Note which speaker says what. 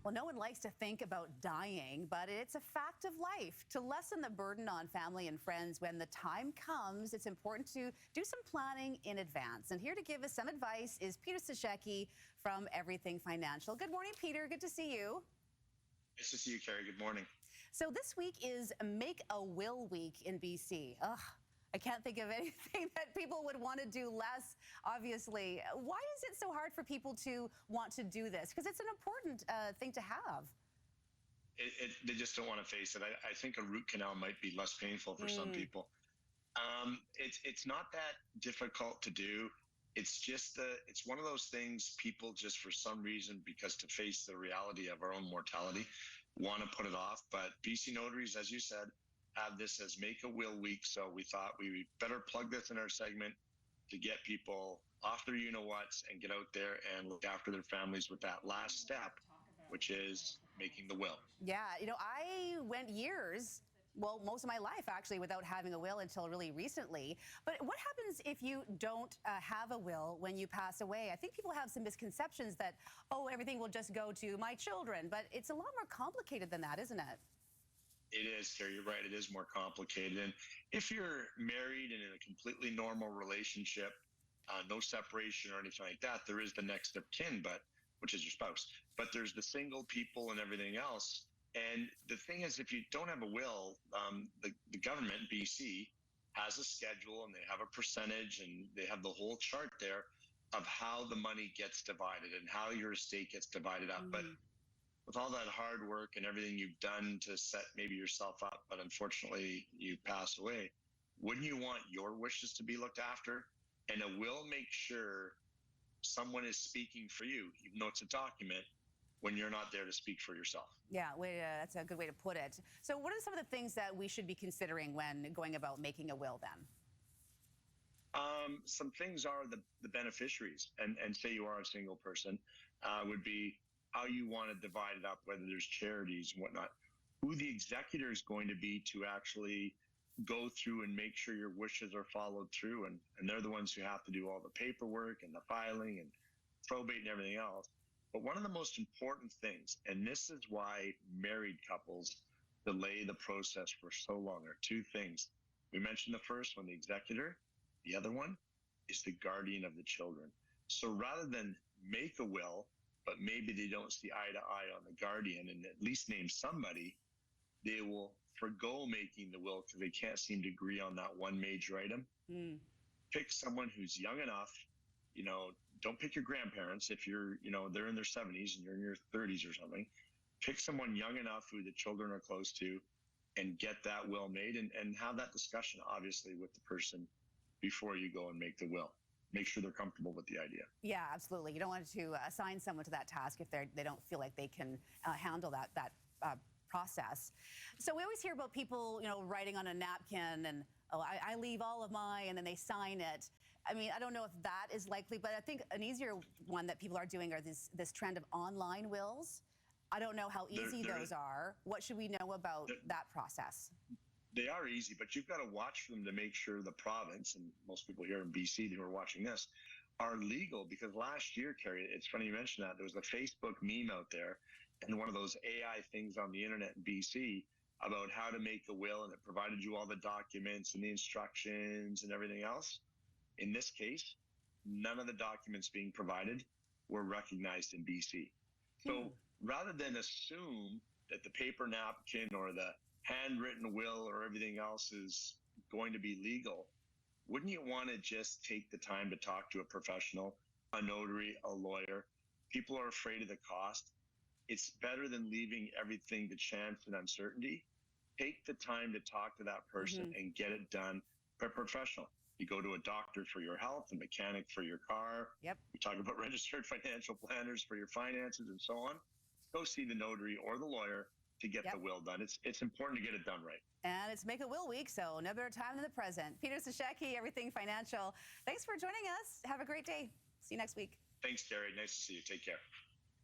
Speaker 1: Well, no one likes to think about dying, but it's a fact of life. To lessen the burden on family and friends when the time comes, it's important to do some planning in advance. And here to give us some advice is Peter Sashecki from Everything Financial. Good morning, Peter. Good to see you.
Speaker 2: Nice to see you, Carrie. Good morning.
Speaker 1: So this week is Make a Will Week in BC. I can't think of anything that people would want to do less, obviously. Why is it so hard for people to want to do this? Because it's an important thing to have.
Speaker 2: They just don't want to face it. I think a root canal might be less painful for some people. It's not that difficult to do. It's just it's one of those things people just for some reason, because to face the reality of our own mortality, want to put it off. But BC Notaries, as you said, have this as Make a Will Week. So we thought we better plug this in our segment to get people off their you-know-whats and get out there and look after their families with that last step, which is making the will.
Speaker 1: Yeah, I went years, well, most of my life actually, without having a will until really recently. But what happens if you don't have a will when you pass away? I think people have some misconceptions that, oh, everything will just go to my children. But it's a lot more complicated than that, isn't it?
Speaker 2: It is, Carrie. You're right. It is more complicated. And if you're married and in a completely normal relationship, no separation or anything like that, there is the next of kin, which is your spouse. But there's the single people and everything else. And the thing is, if you don't have a will, the government, BC, has a schedule and they have a percentage and they have the whole chart there of how the money gets divided and how your estate gets divided up. But with all that hard work and everything you've done to set maybe yourself up, but unfortunately you pass away, wouldn't you want your wishes to be looked after? And it will make sure someone is speaking for you, even though it's a document, when you're not there to speak for yourself.
Speaker 1: Yeah, that's a good way to put it. So what are some of the things that we should be considering when going about making a will then?
Speaker 2: Some things are the beneficiaries, and say you are a single person, would be how you want to divide it up, whether there's charities and whatnot, who the executor is going to be to actually go through and make sure your wishes are followed through. And they're the ones who have to do all the paperwork and the filing and probate and everything else. But one of the most important things, and this is why married couples delay the process for so long, are two things. We mentioned the first one, the executor. The other one is the guardian of the children. So rather than make a will, but maybe they don't see eye to eye on the guardian and at least name somebody, they will forgo making the will because they can't seem to agree on that one major item. Pick someone who's young enough. Don't pick your grandparents if you're, they're in their 70s and you're in your 30s or something. Pick someone young enough who the children are close to and get that will made and have that discussion, obviously, with the person before you go and make the will. Make sure they're comfortable with the idea.
Speaker 1: Yeah, absolutely. You don't want to assign someone to that task if they don't feel like they can handle that process. So we always hear about people, writing on a napkin and, oh, I leave all of mine, and then they sign it. I mean, I don't know if that is likely, but I think an easier one that people are doing are this trend of online wills. I don't know how easy those are. What should we know about that process?
Speaker 2: They are easy, but you've got to watch them to make sure the province, and most people here in BC who are watching this, are legal. Because last year, Carrie, it's funny you mentioned that, there was a Facebook meme out there and one of those AI things on the internet in BC about how to make a will, and it provided you all the documents and the instructions and everything else. In this case, none of the documents being provided were recognized in BC. So rather than assume that the paper napkin or the handwritten will or everything else is going to be legal, wouldn't you want to just take the time to talk to a professional, a notary, a lawyer? People are afraid of the cost. It's better than leaving everything to chance and uncertainty. Take the time to talk to that person and get it done by a professional. You go to a doctor for your health, a mechanic for your car.
Speaker 1: Yep.
Speaker 2: You talk about registered financial planners for your finances and so on. Go see the notary or the lawyer to get the will done. It's important to get it done right.
Speaker 1: And it's Make a Will Week, so no better time than the present. Peter Sashecki, Everything Financial. Thanks for joining us. Have a great day. See you next week.
Speaker 2: Thanks, Carrie. Nice to see you. Take care.